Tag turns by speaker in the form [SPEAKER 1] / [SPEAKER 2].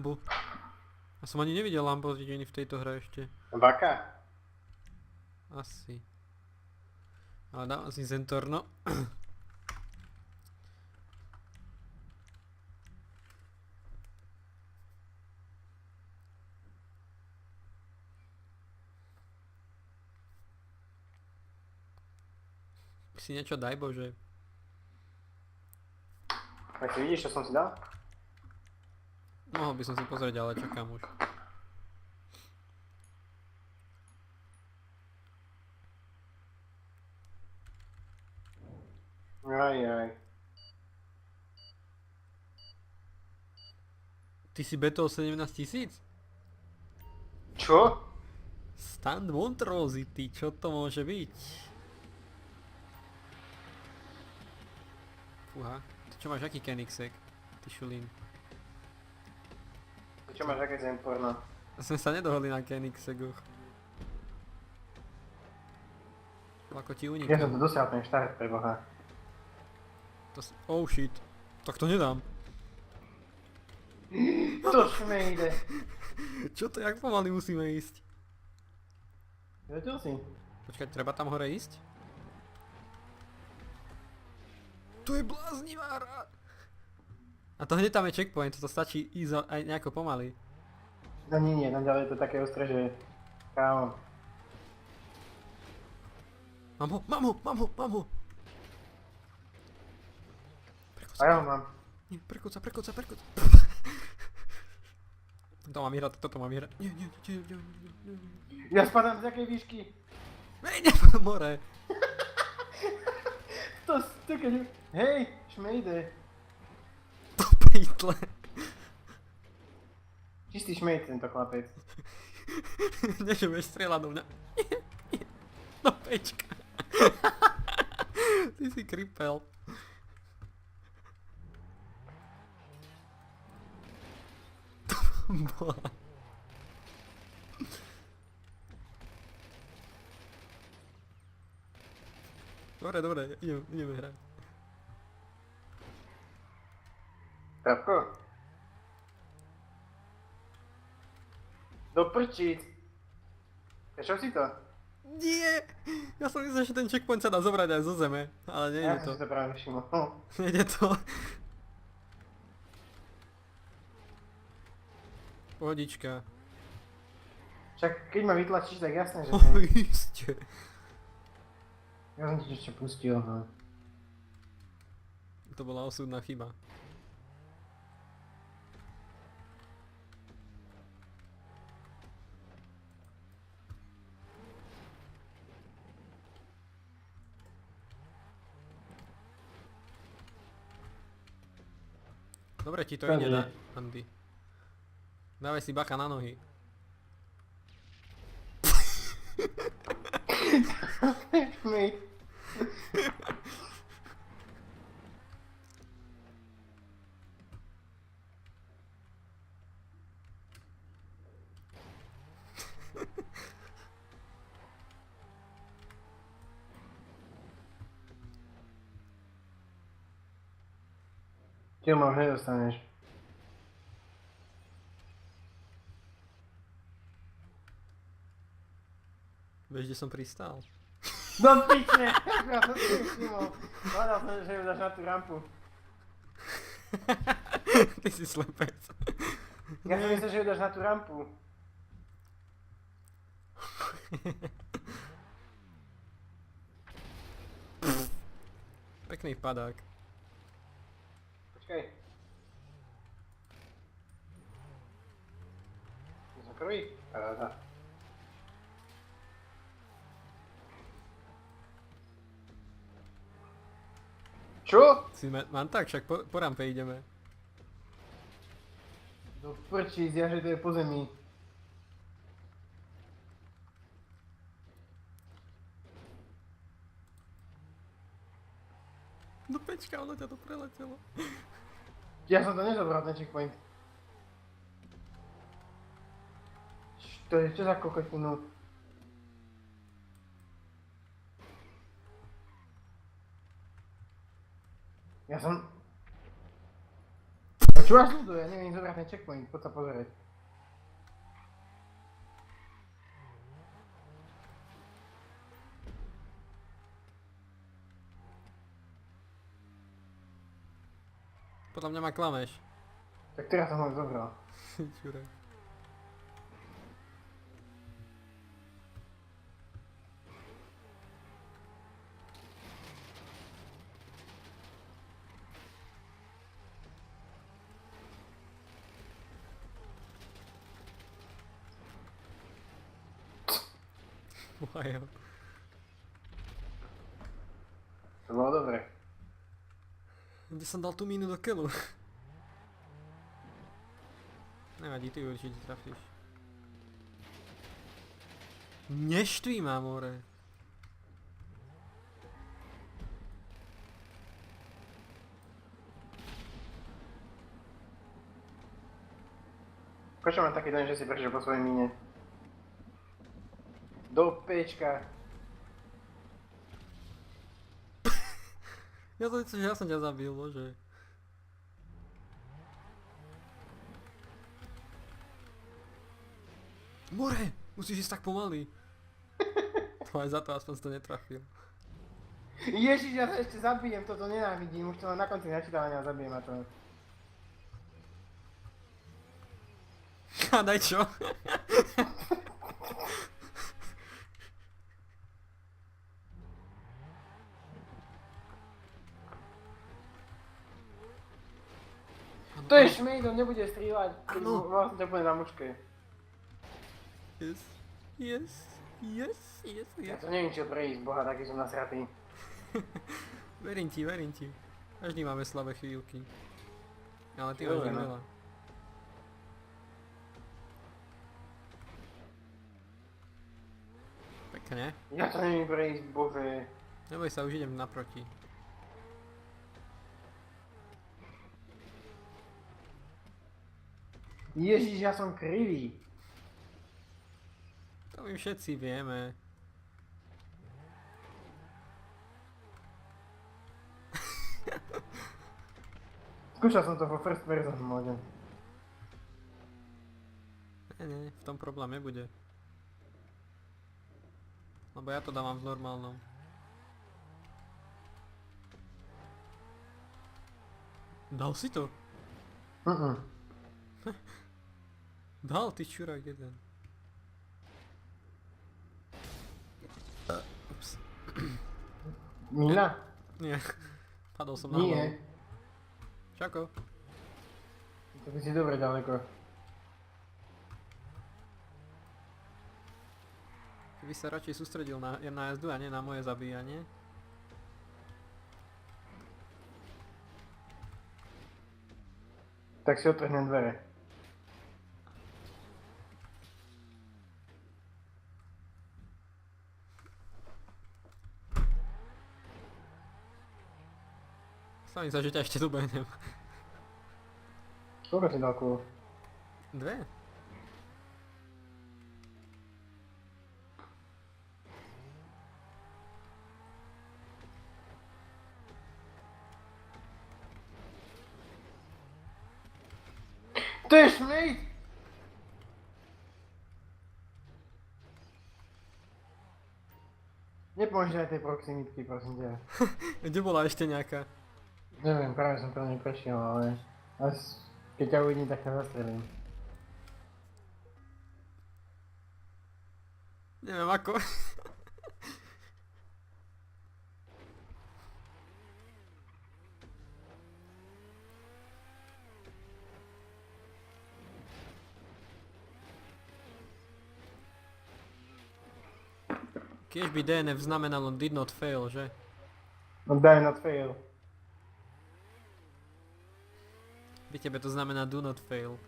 [SPEAKER 1] Lambu. Ja som ani nevidel Lamborghini v tejto hre ešte.
[SPEAKER 2] Vaka?
[SPEAKER 1] Asi. Ale dávam si Zentorno. Si niečo daj Bože.
[SPEAKER 2] Tak si vidíš, čo som si dal?
[SPEAKER 1] Mohol by som si pozrieť, ale čakám už.
[SPEAKER 2] Aj.
[SPEAKER 1] Ty si betol 17 000?
[SPEAKER 2] Čo?
[SPEAKER 1] Stand Montrosy, ty, čo to môže byť? Fúha, ty čo máš, aký Koenigsegg? Ty šulín.
[SPEAKER 2] Čo máš, aké zemporno?
[SPEAKER 1] Sme sa nedohodli na Koenigsegoch. Ako ti
[SPEAKER 2] Ja
[SPEAKER 1] uniká.
[SPEAKER 2] som to dosiahol ten štart pre Boha.
[SPEAKER 1] Oh shit. Tak to nedám.
[SPEAKER 2] To šmejde.
[SPEAKER 1] Čo to, jak pomaly musíme ísť?
[SPEAKER 2] Vedel si?
[SPEAKER 1] Počkať, treba tam hore ísť? To je bláznivá hra! A to hneď tam je checkpoint, to stačí ísť aj nejako pomaly.
[SPEAKER 2] No nie, tam ďalej je to také ostré, že... Kámo.
[SPEAKER 1] Mám ho!
[SPEAKER 2] A ja ho mám.
[SPEAKER 1] Nie, prekúca. To mám vyhrať, toto mám vyhrať. Nie.
[SPEAKER 2] Ja spadám z jakej výšky?
[SPEAKER 1] Ne, more.
[SPEAKER 2] To keď... Hej, šmejde.
[SPEAKER 1] To pejtle.
[SPEAKER 2] Čistý šmejd tento chlapec.
[SPEAKER 1] Nie, že budeš strieľať do mňa. Nie. No pečka. Ty si kripel. Boha. Dobre, ideme hrať.
[SPEAKER 2] Trapko? Do prčíc. Prečo si to?
[SPEAKER 1] Nie! Ja som myslel, že ten checkpoint sa dá zobrať aj zo zeme, ale
[SPEAKER 2] Ja
[SPEAKER 1] nejde
[SPEAKER 2] som
[SPEAKER 1] to.
[SPEAKER 2] si to práve všimol.
[SPEAKER 1] Nejde to. Pohodička.
[SPEAKER 2] Však keď ma vytlačíš, tak jasné, že
[SPEAKER 1] O,
[SPEAKER 2] nie.
[SPEAKER 1] iste.
[SPEAKER 2] Ja som ti ešte pustil, no.
[SPEAKER 1] To bola osudná chyba. Dobre ti to ide, Andy. Dávaj si bacha na nohy.
[SPEAKER 2] Šmejd. Ty ma už nedostaneš.
[SPEAKER 1] Vieš, kde som pristál?
[SPEAKER 2] No pične! Ja som si všimol. Hľadal som, že ju dáš na tú rampu.
[SPEAKER 1] Ty si slepec.
[SPEAKER 2] Ja som myslel, že ju dáš na tú rampu.
[SPEAKER 1] Pekný vpadák.
[SPEAKER 2] Počkaj. Ja som prvý? Paráda. Čo?
[SPEAKER 1] Si mám tak, však po rampe ideme.
[SPEAKER 2] Do prčíc, ja že to je po zemi.
[SPEAKER 1] No pečka, ono ťa to preletelo.
[SPEAKER 2] Ja som to nezobral, ten checkpoint. To je čo za kokotinu? Ja som... čo máš ľudu? Ja neviem zobrať ten checkpoint, poď sa pozrieť.
[SPEAKER 1] Podľa mňa ma klameš.
[SPEAKER 2] Tak teraz som ho zobral.
[SPEAKER 1] Čuraj. Wow.
[SPEAKER 2] To bolo dobre.
[SPEAKER 1] Kde som dal tú mínu do keľu? Nevadí, ty určite trafíš. Neštví ma, more.
[SPEAKER 2] Prečo mám taký dojem, že si prešiel po svojej míne? Do pečka.
[SPEAKER 1] Ja som ťa zabil, bože. More! Musíš ísť tak pomaly. To aj za to aspoň si to netrafil.
[SPEAKER 2] Ježiš, ja sa ešte zabijem, toto nenávidím, už to len na konci načítavania zabijem a to.
[SPEAKER 1] Hádaj čo?
[SPEAKER 2] To je šmejd, on nebude strieľať, keď
[SPEAKER 1] Áno.
[SPEAKER 2] vlastne ťa bude na mučke.
[SPEAKER 1] Yes, yes, yes, yes,
[SPEAKER 2] Ja
[SPEAKER 1] yes.
[SPEAKER 2] to neviem, čo prejsť, boha, taký som nasratý.
[SPEAKER 1] Verím ti, verím ti. Každý máme slabé chvíľky. Ale ty máš
[SPEAKER 2] Dobre,
[SPEAKER 1] ich
[SPEAKER 2] no.
[SPEAKER 1] veľa. Pekne.
[SPEAKER 2] Ja to neviem prejsť, bože.
[SPEAKER 1] Neboj sa, už idem naproti.
[SPEAKER 2] Ježiš, ja som krivý.
[SPEAKER 1] To my všetci vieme.
[SPEAKER 2] Skúšal som to vo first person mode.
[SPEAKER 1] Nie, v tom problém nebude. Lebo ja to dávam v normálnom. Dal si to? Dal, ty čurák jeden. Ups.
[SPEAKER 2] Mina?
[SPEAKER 1] Nie. Padol som na
[SPEAKER 2] Nie.
[SPEAKER 1] hlavu. Čako.
[SPEAKER 2] To by si dobre ďaleko.
[SPEAKER 1] Keby sa radšej sústredil na jazdu a nie na moje zabíjanie.
[SPEAKER 2] Tak si otrhnem dvere.
[SPEAKER 1] Stavím sa, že ťa ešte dobehnem.
[SPEAKER 2] Koľko si dal kôl?
[SPEAKER 1] Dve?
[SPEAKER 2] To je šmejd! Nepoužívaj tej proximitky, prosím ťa.
[SPEAKER 1] Kde bola ešte nejaká?
[SPEAKER 2] Neviem, práve som to neprešiel, ale... Keď ťa uvidím, tak ťa zastrelím.
[SPEAKER 1] Neviem ako. Kiež by DNF znamenalo did not fail, že?
[SPEAKER 2] No daj not fail.
[SPEAKER 1] Pri tebe to znamená do not fail.